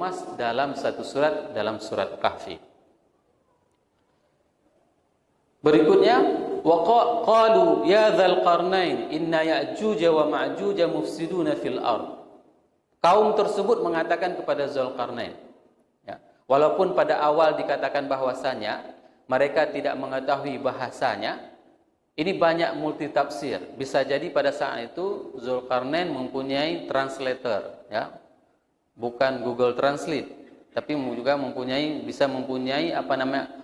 dikemas dalam satu surat, dalam surat Kahfi. Berikutnya, qalu ya dzal qarnain inna ya'juj wa ma'juj mufsiduna fil ard. Kaum tersebut mengatakan kepada Zulkarnain, ya, walaupun pada awal dikatakan bahwasanya mereka tidak mengetahui bahasanya, ini banyak multitafsir. Bisa jadi pada saat itu Zulkarnain mempunyai translator, ya, bukan Google Translate, tapi juga bisa mempunyai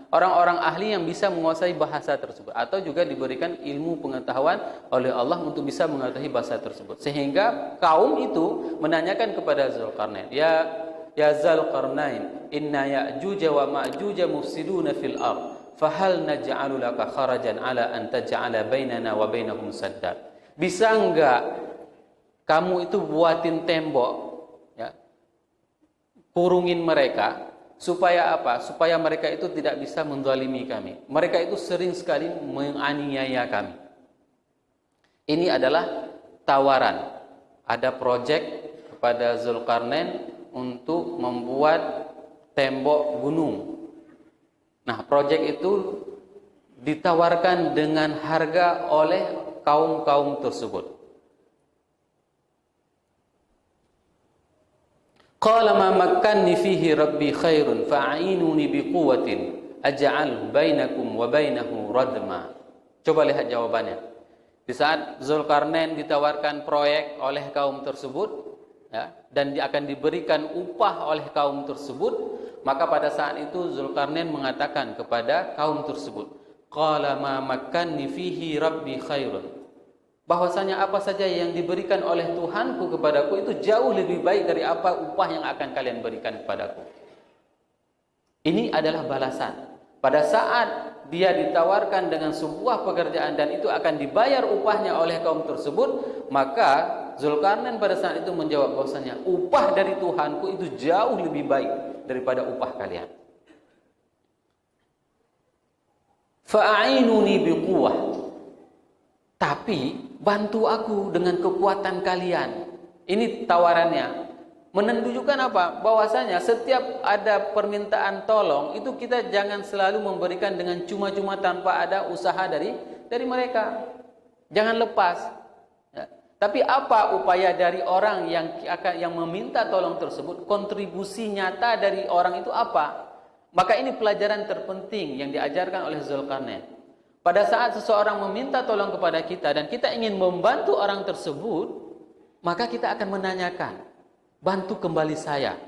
orang-orang ahli yang bisa menguasai bahasa tersebut, atau juga diberikan ilmu pengetahuan oleh Allah untuk bisa mengetahui bahasa tersebut. Sehingga kaum itu menanyakan kepada Zulkarnain, ya Zulkarnain, inna ya'juj wa ma'juj mufsiduna fil ard. Fahal naj'alu laka kharajan ala an taj'ala bainana wa bainahum sadda. Bisa enggak kamu itu buatin tembok, ya, kurungin mereka, supaya apa? Supaya mereka itu tidak bisa menzalimi kami. Mereka itu sering sekali menganiaya kami. Ini adalah tawaran. Ada proyek kepada Zulkarnain untuk membuat tembok gunung. Nah, proyek itu ditawarkan dengan harga oleh kaum-kaum tersebut. Qala ma makkanni fihi rabbi khairun fa'inuni biquwwatin aj'al bainakum wa bainahu radma. Coba lihat jawabannya. Di saat Zulkarnain ditawarkan proyek oleh kaum tersebut, ya, dan dia akan diberikan upah oleh kaum tersebut, maka pada saat itu Zulkarnain mengatakan kepada kaum tersebut, qala ma makkanni fihi rabbi khairun, bahwasanya apa saja yang diberikan oleh Tuhanku kepadaku itu jauh lebih baik dari apa upah yang akan kalian berikan kepadaku. Ini adalah balasan. Pada saat dia ditawarkan dengan sebuah pekerjaan dan itu akan dibayar upahnya oleh kaum tersebut, maka Zulkarnain pada saat itu menjawab bahwasanya upah dari Tuhanku itu jauh lebih baik daripada upah kalian. Fa'inuni biquwwah. Tapi bantu aku dengan kekuatan kalian. Ini tawarannya. Menunjukkan apa? Bahwasanya setiap ada permintaan tolong itu kita jangan selalu memberikan dengan cuma-cuma tanpa ada usaha dari mereka. Jangan lepas. Ya. Tapi apa upaya dari orang yang meminta tolong tersebut? Kontribusi nyata dari orang itu apa? Maka ini pelajaran terpenting yang diajarkan oleh Zulkarnain. Pada saat seseorang meminta tolong kepada kita dan kita ingin membantu orang tersebut, maka kita akan menanyakan, bantu kembali saya.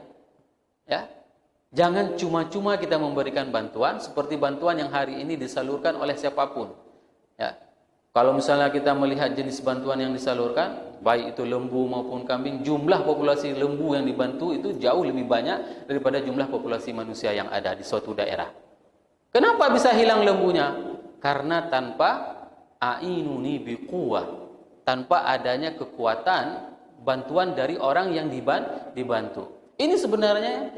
Ya. Jangan cuma-cuma kita memberikan bantuan seperti bantuan yang hari ini disalurkan oleh siapapun. Ya. Kalau misalnya kita melihat jenis bantuan yang disalurkan, baik itu lembu maupun kambing, jumlah populasi lembu yang dibantu itu jauh lebih banyak daripada jumlah populasi manusia yang ada di suatu daerah. Kenapa bisa hilang lembunya? Karena tanpa a'inuni biquwwah, tanpa adanya kekuatan bantuan dari orang yang dibantu. Ini sebenarnya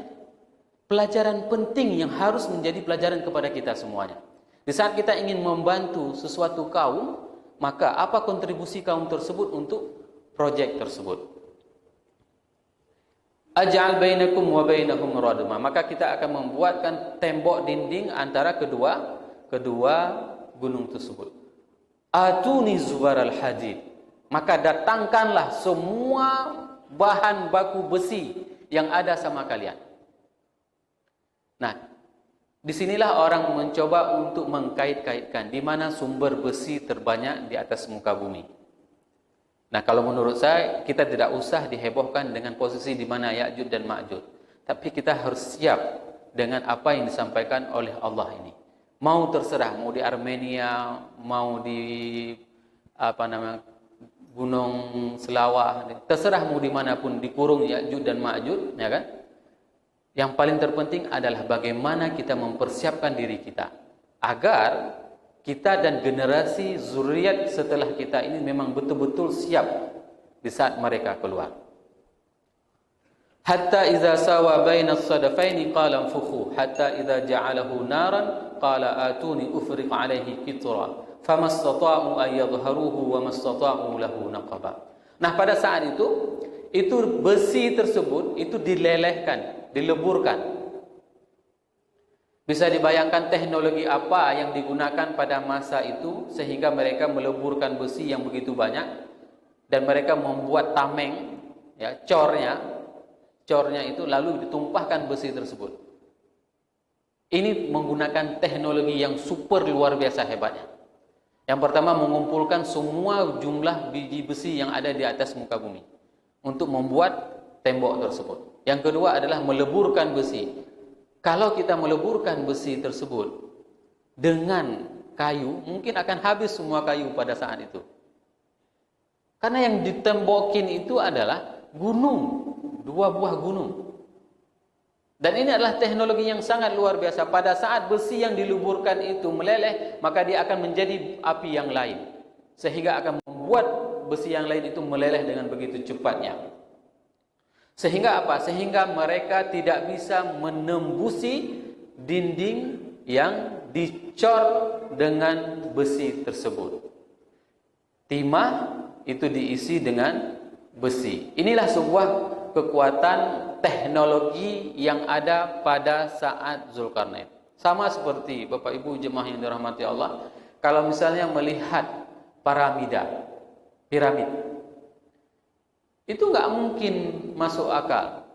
pelajaran penting yang harus menjadi pelajaran kepada kita semuanya. Di saat kita ingin membantu sesuatu kaum, maka apa kontribusi kaum tersebut untuk proyek tersebut? Aj'al bainakum wa bainahum radma. Maka kita akan membuatkan tembok dinding antara kedua gunung tersebut. Atuni zubaral hadid. Maka datangkanlah semua bahan baku besi yang ada sama kalian. Nah, disinilah orang mencoba untuk mengkait-kaitkan di mana sumber besi terbanyak di atas muka bumi. Nah, kalau menurut saya kita tidak usah dihebohkan dengan posisi di mana Ya'juj dan Ma'juj, tapi kita harus siap dengan apa yang disampaikan oleh Allah ini. Mau terserah, mau di Armenia, mau di Gunung Selawah, terserah mau dimanapun dikurung Ya'juj dan Ma'juj, ya kan? Yang paling terpenting adalah bagaimana kita mempersiapkan diri kita agar kita dan generasi zuriat setelah kita ini memang betul-betul siap di saat mereka keluar. Hatta idza sawa baina as-sadafaini qala anfukhu hatta idza ja'alahu naran qala atuni ufriq alaihi qitra famastata'u an yadhharuhu wa mastata'u lahu naqaba. Nah, pada saat itu besi tersebut itu dilelehkan, dileburkan. Bisa dibayangkan teknologi apa yang digunakan pada masa itu sehingga mereka meleburkan besi yang begitu banyak dan mereka membuat tameng, ya, cornya itu lalu ditumpahkan besi tersebut. Ini menggunakan teknologi yang super luar biasa hebatnya. Yang pertama, mengumpulkan semua jumlah biji besi yang ada di atas muka bumi untuk membuat tembok tersebut. Yang kedua adalah meleburkan besi. Kalau kita meleburkan besi tersebut dengan kayu, mungkin akan habis semua kayu pada saat itu. Karena yang ditembokin itu adalah gunung, 2 buah gunung. Dan ini adalah teknologi yang sangat luar biasa. Pada saat besi yang dileburkan itu meleleh, maka dia akan menjadi api yang lain. Sehingga akan membuat besi yang lain itu meleleh dengan begitu cepatnya. Sehingga apa? Sehingga mereka tidak bisa menembusi dinding yang dicor dengan besi tersebut. Timah itu diisi dengan besi. Inilah sebuah kekuatan teknologi yang ada pada saat Zulkarnain. Sama seperti Bapak Ibu jemaah yang dirahmati Allah, kalau misalnya melihat piramid, itu nggak mungkin masuk akal,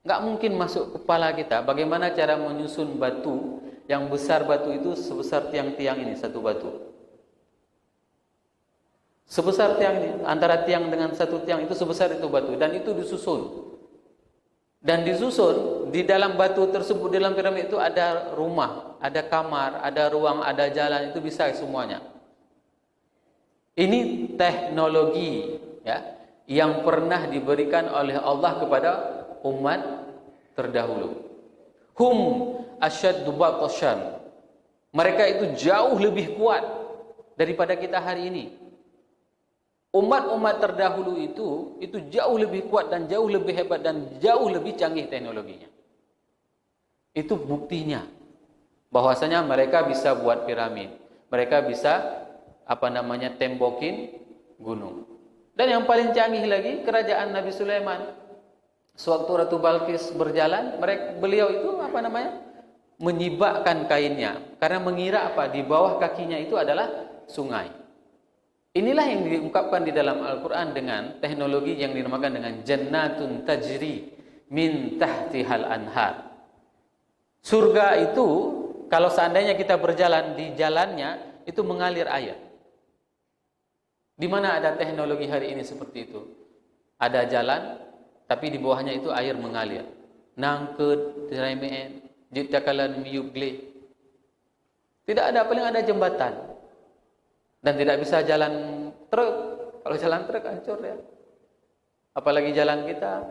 nggak mungkin masuk kepala kita. Bagaimana cara menyusun batu yang besar, batu itu sebesar tiang-tiang ini, satu batu sebesar tiang ini, antara tiang dengan satu tiang itu sebesar itu batu, dan itu disusun di dalam batu tersebut. Dalam piramid itu ada rumah, ada kamar, ada ruang, ada jalan, itu bisa semuanya. Ini teknologi, ya, yang pernah diberikan oleh Allah kepada umat terdahulu. Hum asyaddu batashan. Mereka itu jauh lebih kuat daripada kita hari ini. Umat-umat terdahulu itu jauh lebih kuat dan jauh lebih hebat dan jauh lebih canggih teknologinya. Itu buktinya bahwasanya mereka bisa buat piramid. Mereka bisa tembokin gunung. Dan yang paling canggih lagi, kerajaan Nabi Sulaiman. Sewaktu Ratu Balkis berjalan, beliau itu menyibakkan kainnya karena mengira di bawah kakinya itu adalah sungai. Inilah yang diungkapkan di dalam Al-Quran dengan teknologi yang dinamakan dengan jannatun tajri min tahtihal anhar. Surga itu kalau seandainya kita berjalan di jalannya itu mengalir air. Di mana ada teknologi hari ini seperti itu? Ada jalan, tapi di bawahnya itu air mengalir. Nangkut, diremehen, jitakalan miyugle. Tidak ada, paling ada jembatan. Dan tidak bisa jalan truk. Kalau jalan truk hancur ya. Apalagi jalan kita,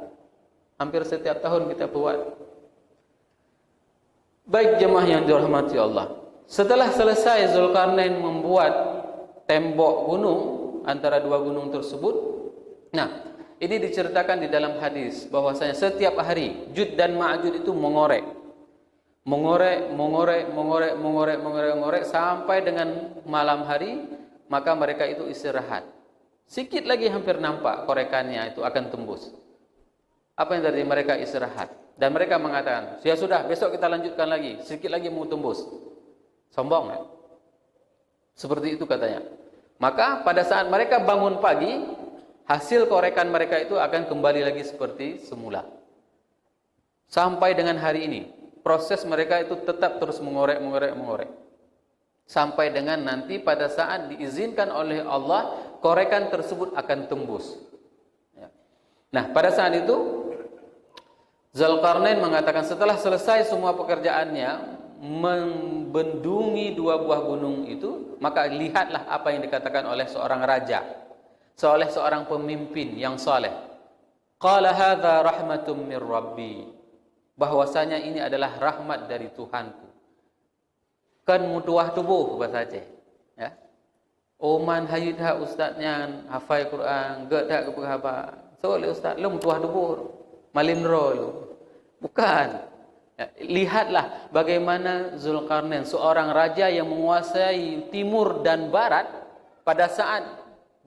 hampir setiap tahun kita buat. Baik jemaah yang dirahmati Allah. Setelah selesai Zulkarnain membuat tembok gunung antara 2 gunung tersebut. Nah, ini diceritakan di dalam hadis bahwasanya setiap hari Jud dan Ma'jud itu mengorek sampai dengan malam hari, maka mereka itu istirahat. Sikit lagi hampir nampak korekannya itu akan tembus. Apa yang terjadi? Mereka istirahat dan mereka mengatakan, "Ya sudah, besok kita lanjutkan lagi. Sikit lagi mau tembus." Sombong ya? Seperti itu katanya. Maka pada saat mereka bangun pagi, hasil korekan mereka itu akan kembali lagi seperti semula. Sampai dengan hari ini, proses mereka itu tetap terus mengorek. Sampai dengan nanti pada saat diizinkan oleh Allah, korekan tersebut akan tembus. Nah, pada saat itu, Zulkarnain mengatakan setelah selesai semua pekerjaannya, membendungi 2 buah gunung itu, maka lihatlah apa yang dikatakan oleh seorang raja, oleh seorang pemimpin yang saleh. Qala hadza rahmatum mir rabbi. Bahwasanya ini adalah rahmat dari Tuhanku. Kan mutuah tubuh bahasa Aceh, ya. Oman hayut ha ustaznya hafal Quran, gak tak ke apa. Soal ustaz, lu mutuah tubuh. Malinro lu. Bukan. Ya, lihatlah bagaimana Zulkarnain, seorang raja yang menguasai timur dan barat, pada saat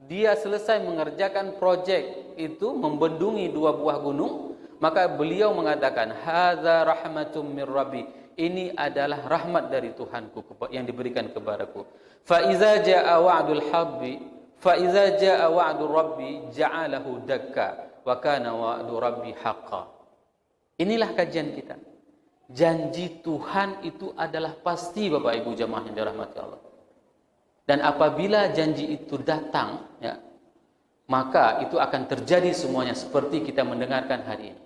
dia selesai mengerjakan proyek itu membendungi 2 buah gunung, Maka beliau mengatakan, hadza rahmatum mir rabbi. Ini adalah rahmat dari Tuhanku yang diberikan kepadaku. Fa iza jaa wa'dul habbi, fa iza jaa wa'du rabbi ja'alahu dakka wa kana wa'du rabbi haqqan. Inilah kajian kita. Janji Tuhan itu adalah pasti, Bapak Ibu jamaah yang dirahmati Allah. Dan apabila janji itu datang, ya, maka itu akan terjadi semuanya seperti kita mendengarkan hari ini.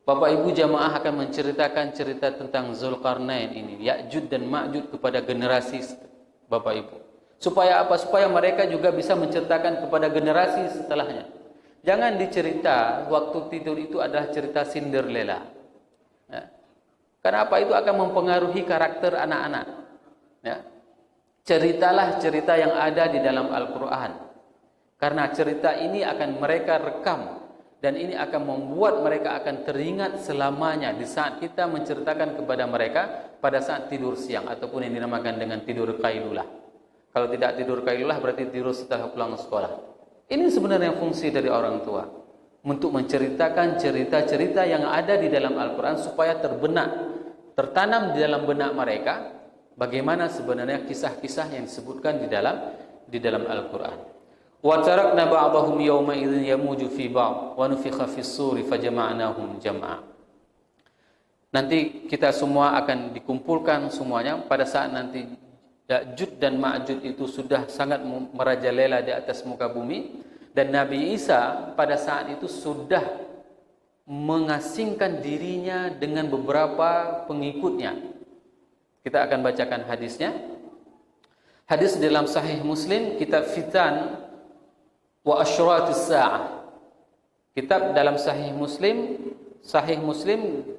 Bapak Ibu jamaah akan menceritakan cerita tentang Zulkarnain ini, Ya'juj dan Ma'juj kepada generasi Bapak Ibu. Supaya apa? Supaya mereka juga bisa menceritakan kepada generasi setelahnya. Jangan dicerita waktu tidur itu adalah cerita Cinderella. Ya. Karena apa? Itu akan mempengaruhi karakter anak-anak. Ya. Ceritalah cerita yang ada di dalam Al-Quran. Karena cerita ini akan mereka rekam. Dan ini akan membuat mereka akan teringat selamanya di saat kita menceritakan kepada mereka pada saat tidur siang. Ataupun yang dinamakan dengan tidur qailulah. Kalau tidak tidur qailulah berarti tidur setelah pulang sekolah. Ini sebenarnya fungsi dari orang tua. Untuk menceritakan cerita-cerita yang ada di dalam Al-Quran supaya terbenak, tertanam di dalam benak mereka. Bagaimana sebenarnya kisah-kisah yang disebutkan di dalam Al-Quran. Wa tarakna ba'dahum yawma idzin yamuju fi ba'd wa nufikha fis suri fajama'nahum jam'a. Nanti kita semua akan dikumpulkan semuanya pada saat nanti Ya'juj dan Ma'juj itu sudah sangat merajalela di atas muka bumi, dan Nabi Isa pada saat itu sudah mengasingkan dirinya dengan beberapa pengikutnya. Kita akan bacakan hadisnya. Hadis dalam Sahih Muslim, kitab Fitan wa Asyratis Sa'ah. Kitab dalam Sahih Muslim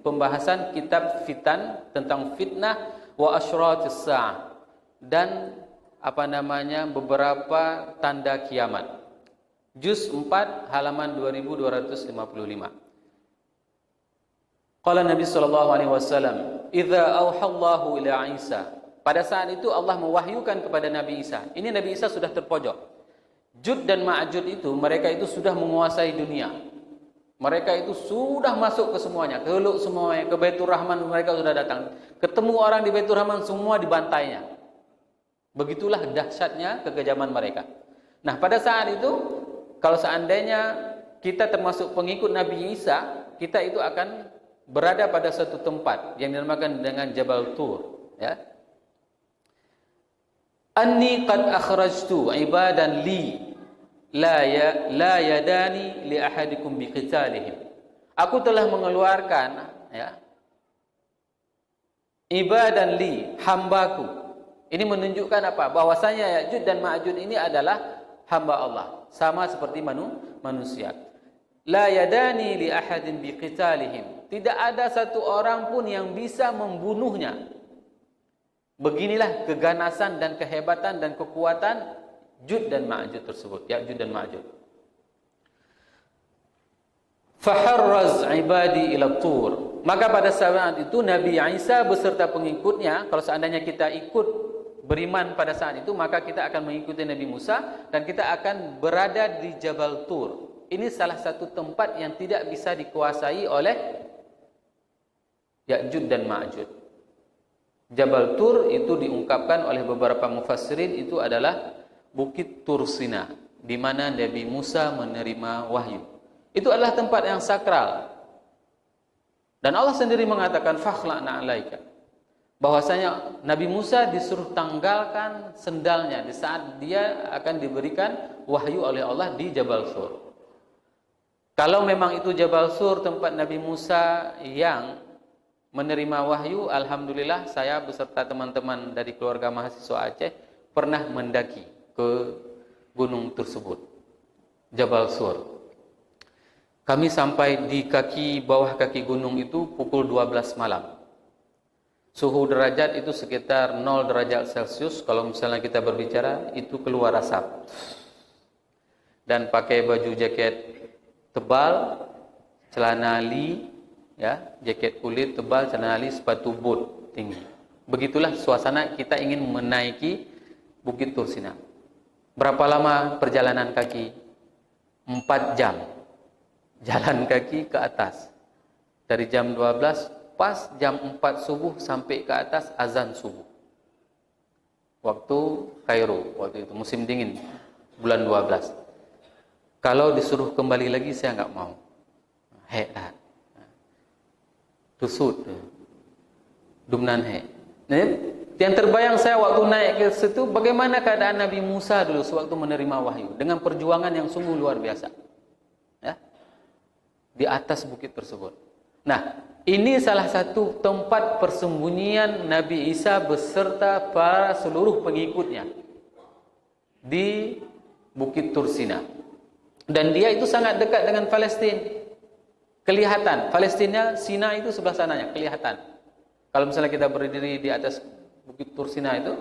pembahasan kitab Fitan tentang fitnah wa Asyratis Sa'ah dan beberapa tanda kiamat. Juz 4 halaman 2255. Qala Nabi sallallahu alaihi wasallam, "Idza auhallahu ila Isa." Pada saat itu Allah mewahyukan kepada Nabi Isa. Ini Nabi Isa sudah terpojok. Jud dan Ma'jud itu, mereka itu sudah menguasai dunia. Mereka itu sudah masuk ke semuanya, ke Huluk semuanya, ke Baitur Rahman mereka sudah datang. Ketemu orang di Baitur Rahman semua dibantainya. Begitulah dahsyatnya kekejaman mereka. Nah, pada saat itu kalau seandainya kita termasuk pengikut Nabi Isa, kita itu akan berada pada satu tempat yang dinamakan dengan Jabal Tur, ya. Anni qad akhrajtu ibadan li la yadani li ahadikum biqitalihim. Aku telah mengeluarkan, ya, ibadan li, hambaku. Ini menunjukkan apa? Bahwasanya Ya'juj dan Ma'juj ini adalah hamba Allah, sama seperti manusia. La yadani li ahadin biqitalihim. Tidak ada satu orang pun yang bisa membunuhnya. Beginilah keganasan dan kehebatan dan kekuatan Jud dan Ma'juj tersebut, Ya'juj dan Ma'juj. Faharraz ibadi ila tur. Maka pada saat itu Nabi Isa beserta pengikutnya, kalau seandainya kita ikut beriman pada saat itu, maka kita akan mengikuti Nabi Musa dan kita akan berada di Jabal Tur. Ini salah satu tempat yang tidak bisa dikuasai oleh Ya'juj dan Ma'juj. Jabal Tur itu diungkapkan oleh beberapa mufassirin itu adalah Bukit Tursina, di mana Nabi Musa menerima wahyu. Itu adalah tempat yang sakral. Dan Allah sendiri mengatakan fakhla'na 'alaika. Bahwasanya Nabi Musa disuruh tanggalkan sendalnya di saat dia akan diberikan wahyu oleh Allah di Jabal Sur. Kalau memang itu Jabal Sur tempat Nabi Musa yang menerima wahyu, alhamdulillah saya beserta teman-teman dari keluarga mahasiswa Aceh pernah mendaki ke gunung tersebut, Jabal Sur. Kami sampai di bawah kaki gunung itu pukul 12 malam. Suhu derajat itu sekitar 0 derajat Celcius. Kalau misalnya kita berbicara itu keluar asap. Dan pakai baju jaket tebal, celana li, ya, jaket kulit tebal, celana li, sepatu boot tinggi. Begitulah suasana kita ingin menaiki Bukit Tursina. Berapa lama perjalanan kaki? 4 jam. jalan kaki ke atas. Dari jam 12 pas jam 4 subuh sampai ke atas azan subuh. Waktu Kairo, waktu itu musim dingin, bulan 12. Kalau disuruh kembali lagi saya enggak mau. Dah. Tusut. Dumnan yang terbayang saya waktu naik ke situ, bagaimana keadaan Nabi Musa dulu sewaktu menerima wahyu dengan perjuangan yang sungguh luar biasa. Ya. Di atas bukit tersebut. Nah, ini salah satu tempat persembunyian Nabi Isa beserta para seluruh pengikutnya di Bukit Tursina. Dan dia itu sangat dekat dengan Palestin. Kelihatan, Palestina, Sina itu sebelah sananya, kelihatan. Kalau misalnya kita berdiri di atas Bukit Tursina itu,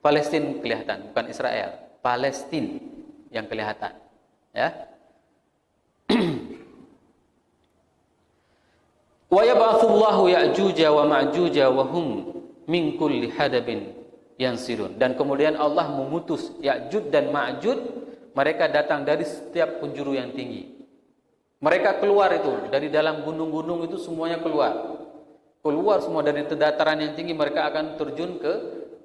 Palestin kelihatan, bukan Israel. Palestin yang kelihatan. Ya. Wa yab'atsullahu Ya'juj wa Ma'juj wa hum min kulli hadabin yansirun. Dan kemudian Allah mengutus Ya'juj dan Ma'juj, mereka datang dari setiap penjuru yang tinggi. Mereka keluar itu dari dalam gunung-gunung itu semuanya keluar. Keluar semua dari dataran yang tinggi, mereka akan terjun ke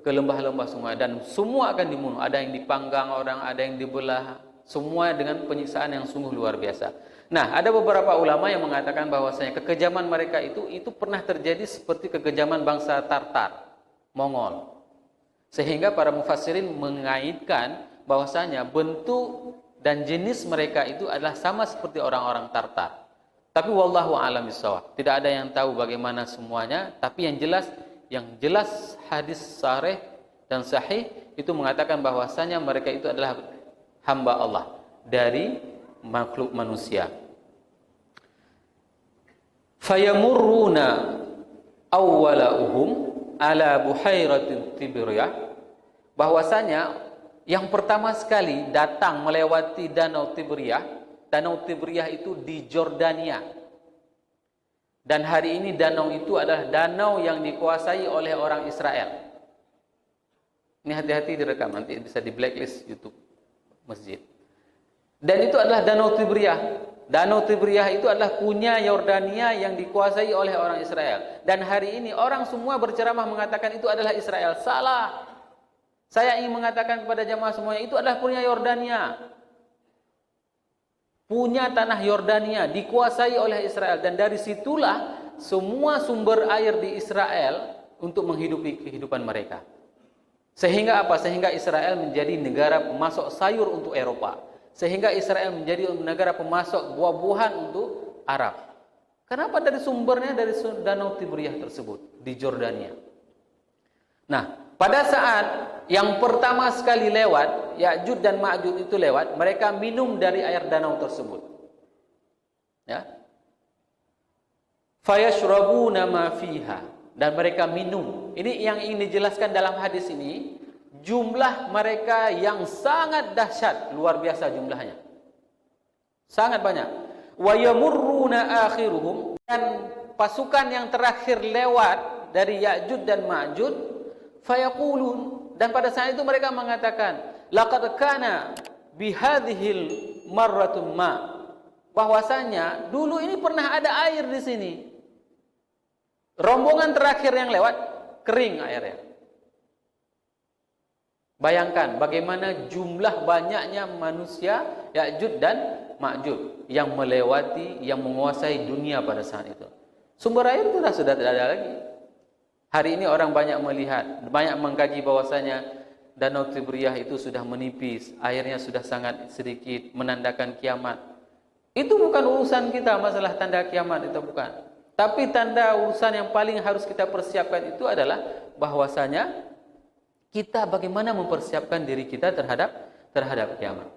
lembah-lembah semua dan semua akan dibunuh. Ada yang dipanggang orang, ada yang dibelah, semua dengan penyiksaan yang sungguh luar biasa. Nah, ada beberapa ulama yang mengatakan bahwasanya kekejaman mereka itu pernah terjadi seperti kekejaman bangsa Tartar, Mongol. Sehingga para mufassirin mengaitkan bahwasanya bentuk dan jenis mereka itu adalah sama seperti orang-orang Tartar. Tapi wallahu a'lam bishawab. Tidak ada yang tahu bagaimana semuanya, tapi yang jelas hadis sahih dan sahih itu mengatakan bahwasanya mereka itu adalah hamba Allah dari makhluk manusia. Fayamurruna awwalahum ala buhairatin Tibriyah, bahwasanya yang pertama sekali datang melewati Danau Tibriyah. Danau Tibriyah itu di Jordania. Dan hari ini danau itu adalah danau yang dikuasai oleh orang Israel. Ini hati-hati direkam, nanti bisa di blacklist YouTube masjid. Dan itu adalah Danau Tibriyah. Danau Tibriyah itu adalah punya Yordania yang dikuasai oleh orang Israel. Dan hari ini orang semua berceramah mengatakan itu adalah Israel. Salah. Saya ingin mengatakan kepada jamaah semuanya, itu adalah punya Yordania. Punya tanah Yordania dikuasai oleh Israel. Dan dari situlah semua sumber air di Israel untuk menghidupi kehidupan mereka. Sehingga apa? Sehingga Israel menjadi negara pemasok sayur untuk Eropa. Sehingga Israel menjadi negara pemasok buah-buahan untuk Arab. Kenapa? Dari sumbernya dari Danau Tibriyah tersebut di Jordania. Nah, pada saat yang pertama sekali lewat, Ya'juj dan Ma'juj itu lewat, mereka minum dari air danau tersebut. Ya. Fayashrabuna ma fiha, dan mereka minum. Ini yang ingin dijelaskan dalam hadis ini. Jumlah mereka yang sangat dahsyat, luar biasa jumlahnya. Sangat banyak. Wa yamurruna akhiruhum, dan pasukan yang terakhir lewat dari Ya'juj dan Ma'juj, fayaqulun, dan pada saat itu mereka mengatakan, laqad kana bihadhil marratum ma, bahwasanya dulu ini pernah ada air di sini. Rombongan terakhir yang lewat kering airnya. Bayangkan bagaimana jumlah banyaknya manusia Ya'juj dan Ma'juj yang melewati, yang menguasai dunia pada saat itu. Sumber air itu sudah tidak ada lagi. Hari ini orang banyak melihat, banyak mengkaji bahwasanya Danau Tibriyah itu sudah menipis, airnya sudah sangat sedikit, menandakan kiamat. Itu bukan urusan kita, masalah tanda kiamat itu bukan. Tapi tanda urusan yang paling harus kita persiapkan itu adalah bahwasanya kita bagaimana mempersiapkan diri kita terhadap kiamat.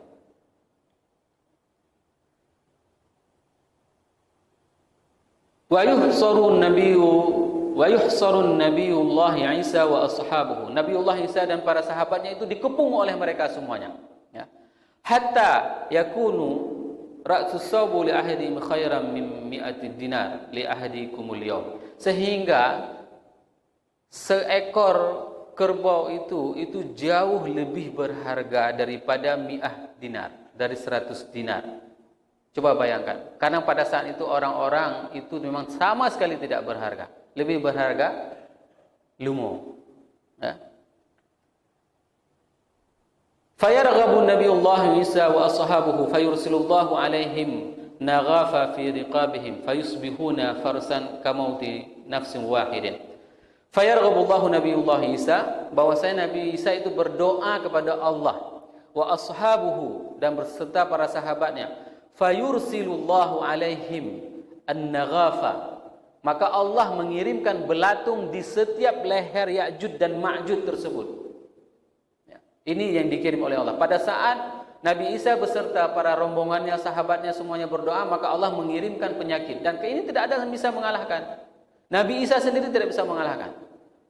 Wa yuhsarun nabiyullah Isa wa ashabuhu. Nabiullah Isa dan para sahabatnya itu dikepung oleh mereka semuanya. Ya. Hatta yakunu ra'sus sabu li ahadihim khairan min mi'ati dinar li ahadikumul yawm. Sehingga seekor kerbau itu jauh lebih berharga daripada mi'ah dinar, dari 100 dinar. Coba bayangkan, karena pada saat itu orang-orang itu memang sama sekali tidak berharga. Lebih berharga lumo. Ya. Fayarghabu Nabiullah Isa wa ashabuhu fayursilullahu alaihim naghafa fi riqabihim fayusbihuna farsan kamauti nafsin wahidin. Fayarghabullahu Nabiullah Isa, bahwasanya Nabi Isa itu berdoa kepada Allah, wa ashabuhu, dan berserta para sahabatnya, fayursilullahu alaihim an-naghafa, maka Allah mengirimkan belatung di setiap leher Ya'juj dan Ma'juj tersebut. Ya. Ini yang dikirim oleh Allah. Pada saat Nabi Isa beserta para rombongannya, sahabatnya semuanya berdoa, maka Allah mengirimkan penyakit, dan ini tidak ada yang bisa mengalahkan. Nabi Isa sendiri tidak bisa mengalahkan.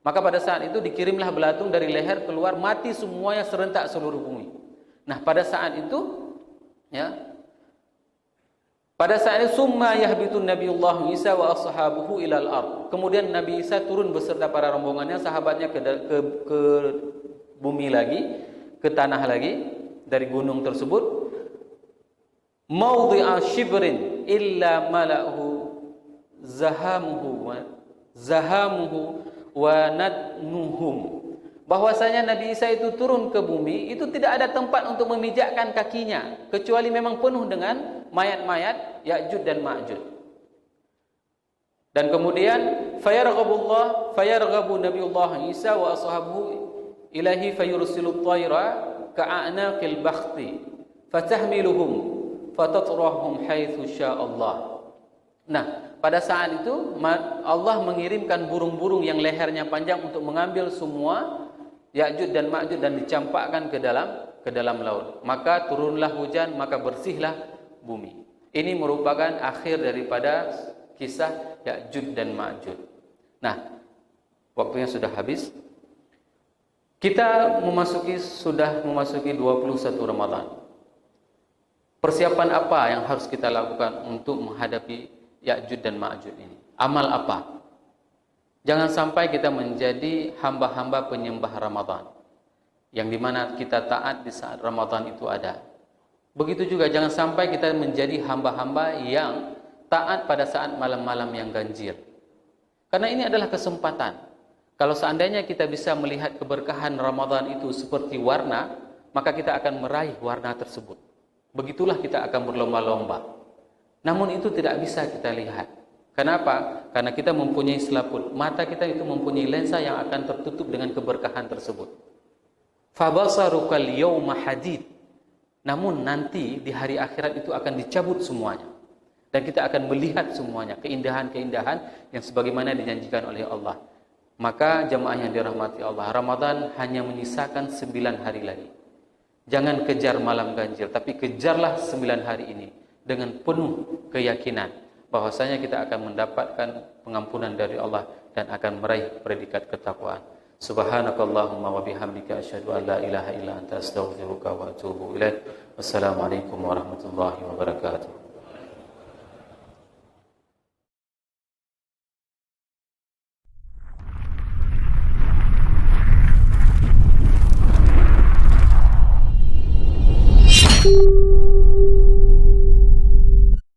Maka pada saat itu dikirimlah belatung dari leher keluar, mati semuanya serentak seluruh bumi. Nah, pada saat itu, ya, pada saat itu summa yahbitun Nabiullah Isa wa ashabuhu ilal ard. Kemudian Nabi Isa turun beserta para rombongannya, sahabatnya ke bumi lagi, ke tanah lagi dari gunung tersebut. Maudhi'a shibrin illa mala'hu zahamuhu wa nadnuhum. Bahwasanya Nabi Isa itu turun ke bumi, itu tidak ada tempat untuk memijakkan kakinya, kecuali memang penuh dengan mayat-mayat Ya'juj dan Ma'juj. Dan kemudian fayarghabu Nabiullah Isa wa ashabuhu ilahi fayursilut tayra ka'anaqil bakhti fatahmiluhum fatatrahum haitsu sya'allah. Nah, pada saat itu Allah mengirimkan burung-burung yang lehernya panjang untuk mengambil semua Ya'juj dan Ma'juj dan dicampakkan ke dalam laut. Maka turunlah hujan, maka bersihlah bumi. Ini merupakan akhir daripada kisah Ya'juj dan Ma'juj. Nah, waktunya sudah habis. Kita sudah memasuki 21 Ramadan. Persiapan apa yang harus kita lakukan untuk menghadapi Ya'juj dan Ma'juj ini? Amal apa? Jangan sampai kita menjadi hamba-hamba penyembah Ramadan, yang dimana kita taat di saat Ramadan itu ada. Begitu juga jangan sampai kita menjadi hamba-hamba yang taat pada saat malam-malam yang ganjil. Karena ini adalah kesempatan. Kalau seandainya kita bisa melihat keberkahan Ramadan itu seperti warna, maka kita akan meraih warna tersebut. Begitulah kita akan berlomba-lomba. Namun itu tidak bisa kita lihat. Kenapa? Karena kita mempunyai selaput. Mata kita itu mempunyai lensa yang akan tertutup dengan keberkahan tersebut. Fabasarukal yawma hadid. Namun nanti di hari akhirat itu akan dicabut semuanya. Dan kita akan melihat semuanya, keindahan-keindahan yang sebagaimana dijanjikan oleh Allah. Maka jamaah yang dirahmati Allah, Ramadan hanya menyisakan 9 hari lagi. Jangan kejar malam ganjil, tapi kejarlah 9 hari ini dengan penuh keyakinan bahwasanya kita akan mendapatkan pengampunan dari Allah dan akan meraih predikat ketakwaan. Subhanakallahumma wa bihamdika asyhadu an la ilaha illa anta astaghfiruka wa atubu ilaik. Wassalamualaikum warahmatullahi wabarakatuh.